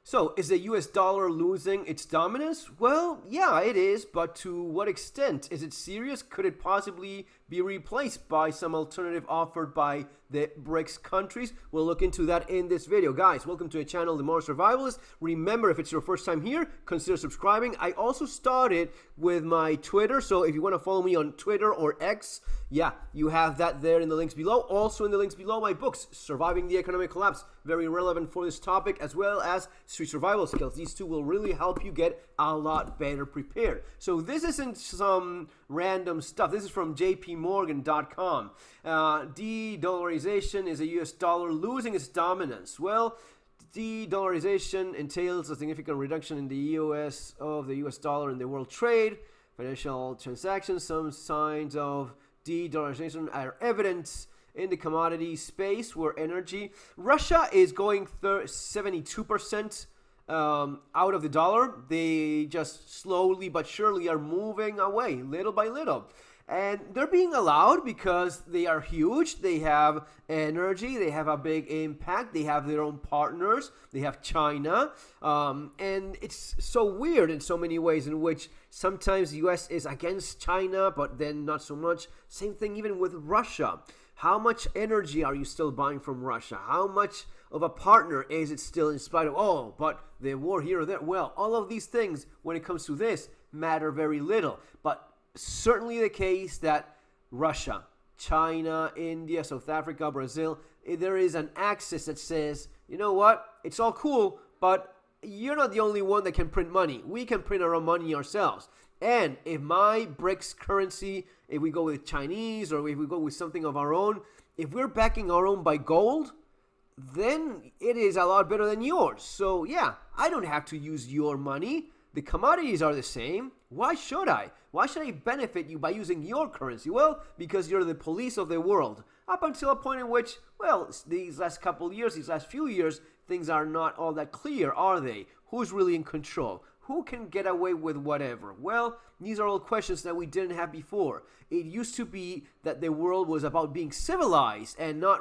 So, is the US dollar losing its dominance? Well, yeah, it is, but to what extent? Is it serious? Could it possibly be replaced by some alternative offered by the BRICS countries? We'll look into that in this video. Guys, welcome to the channel, The Modern Survivalist. Remember, if it's your first time here, consider subscribing. I also started with my Twitter, so if you want to follow me on Twitter or X, yeah, you have that there in the links below. Also in the links below, my books, Surviving the Economic Collapse, very relevant for this topic, as well as Street Survival Skills. These two will really help you get a lot better prepared. So this isn't some random stuff. This is from JPMorgan.com. De-Dollarization is a US dollar losing its dominance. Well, de-dollarization entails a significant reduction in the US dollar in the world trade, financial transactions. Some signs of de-dollarization are evident in the commodity space, where energy. Russia is going 72% out of the dollar. They just slowly but surely are moving away, little by little. And they're being allowed because they are huge. They have energy. They have a big impact. They have their own partners. They have China. And it's so weird in so many ways, in which sometimes the US is against China, but then not so much. Same thing even with Russia. How much energy are you still buying from Russia? How much of a partner is it still, in spite of, oh, but the war here or there? Well, all of these things, when it comes to this, matter very little. But certainly the case that Russia, China, India, South Africa, Brazil, there is an axis that says, you know what, it's all cool, but you're not the only one that can print money. We can print our own money ourselves. And if my BRICS currency, if we go with Chinese or if we go with something of our own, if we're backing our own by gold, then it is a lot better than yours. So yeah, I don't have to use your money. The commodities are the same. Why should I? Why should I benefit you by using your currency? Well, because you're the police of the world. Up until a point in which, well, these last couple of years, these last few years, things are not all that clear, are they? Who's really in control? Who can get away with whatever? Well, these are all questions that we didn't have before. It used to be that the world was about being civilized and not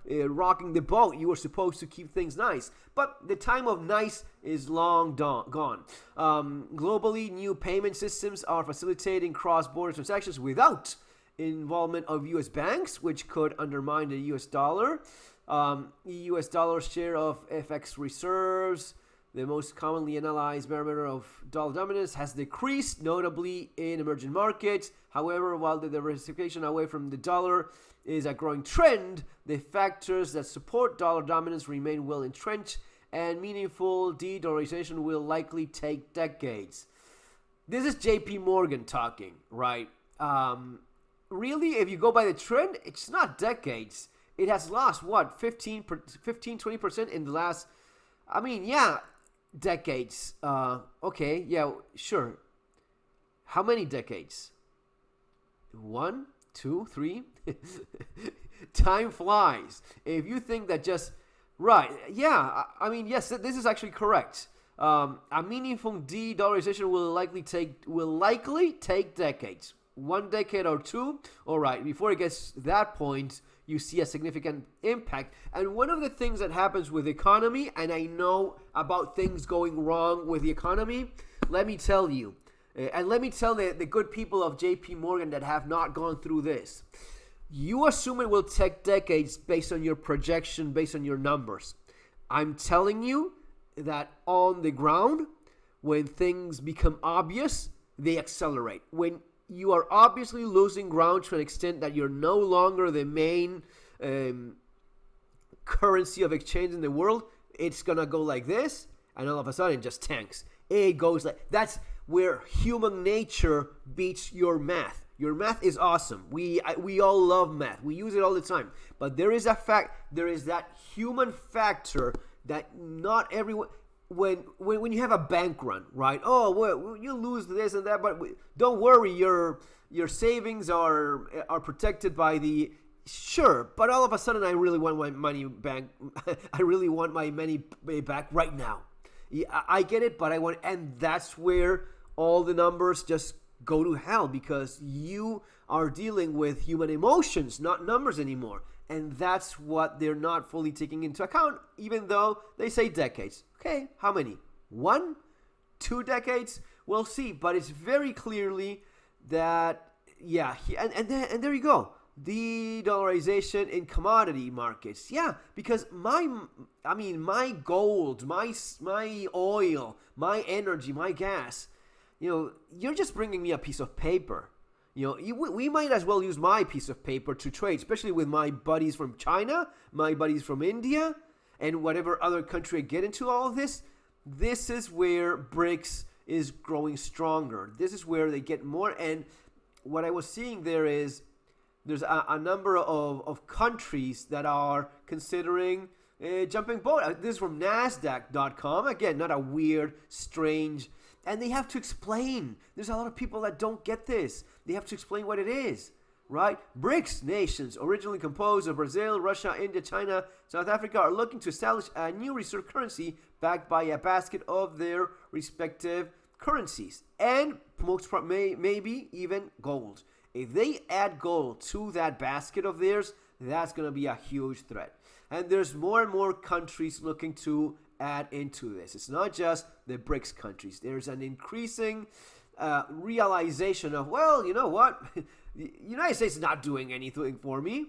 rocking the boat. You were supposed to keep things nice. But the time of nice is long gone. Globally, new payment systems are facilitating cross-border transactions without involvement of U.S. banks, which could undermine the U.S. dollar. U.S. dollar share of FX reserves, the most commonly analyzed barometer of dollar dominance, has decreased, notably in emerging markets. However, while the diversification away from the dollar is a growing trend, the factors that support dollar dominance remain well entrenched, and meaningful de-dollarization will likely take decades. This is JP Morgan talking, right? Really, if you go by the trend, it's not decades. It has lost, what, 20% in the last, I mean, yeah, decades. Okay, yeah, sure. How many decades? 1, 2, 3? Time flies. If you think that just, right, yeah, I mean, yes, this is actually correct. A meaningful de-dollarization will likely take decades. 1 decade or 2, all right, before it gets to that point, you see a significant impact. And one of the things that happens with the economy, and I know about things going wrong with the economy, let me tell you, and let me tell the good people of JP Morgan that have not gone through this. You assume it will take decades based on your projection, based on your numbers. I'm telling you that on the ground, when things become obvious, they accelerate. When you are obviously losing ground to an extent that you're no longer the main currency of exchange in the world, it's going to go like this, and all of a sudden it just tanks. It goes like, that's where human nature beats your math. Your math is awesome. We all love math. We use it all the time. But there is that human factor that not everyone, when you have a bank run, right? Oh, well, you lose this and that, but don't worry, your savings are protected by the, sure, but all of a sudden I really want my money back. I really want my money back right now. Yeah, I get it, but I want, and that's where all the numbers just go to hell, because you are dealing with human emotions, not numbers anymore. And that's what they're not fully taking into account, even though they say decades. Okay, how many? 1? 2 decades? We'll see. But it's very clearly that, yeah, and there you go. De-dollarization in commodity markets. Yeah, because my gold, my oil, my energy, my gas, you're just bringing me a piece of paper. We might as well use my piece of paper to trade, especially with my buddies from China, my buddies from India, and whatever other country I get into all of this. This is where BRICS is growing stronger. This is where they get more. And what I was seeing there is there's a number of countries that are considering jumping boat. This is from NASDAQ.com. Again, not a weird, strange, and they have to explain. There's a lot of people that don't get this. They have to explain what it is, right? BRICS nations, originally composed of Brazil, Russia, India, China, South Africa, are looking to establish a new reserve currency backed by a basket of their respective currencies, and maybe even gold. If they add gold to that basket of theirs, that's going to be a huge threat. And there's more and more countries looking to add into this. It's not just the BRICS countries. There's an increasing realization of, well, you know what? The United States is not doing anything for me,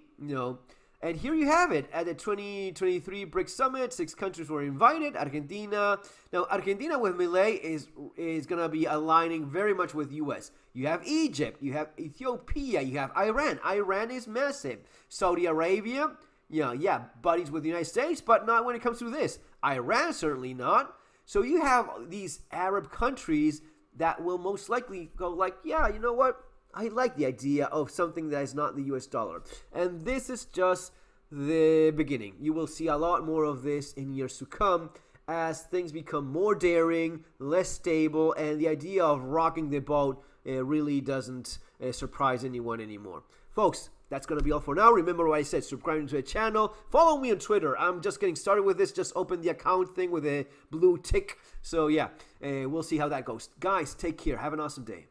And here you have it. At the 2023 BRICS Summit, 6 countries were invited. Argentina. Now, Argentina with Milei is going to be aligning very much with U.S. You have Egypt. You have Ethiopia. You have Iran. Iran is massive. Saudi Arabia. Yeah, buddies with the United States, but not when it comes to this. Iran, certainly not. So you have these Arab countries that will most likely go like, yeah, you know what? I like the idea of something that is not the US dollar. And this is just the beginning. You will see a lot more of this in years to come as things become more daring, less stable, and the idea of rocking the boat really doesn't surprise anyone anymore. Folks, that's going to be all for now. Remember what I said, subscribing to the channel. Follow me on Twitter. I'm just getting started with this. Just open the account thing with a blue tick. So yeah, we'll see how that goes. Guys, take care. Have an awesome day.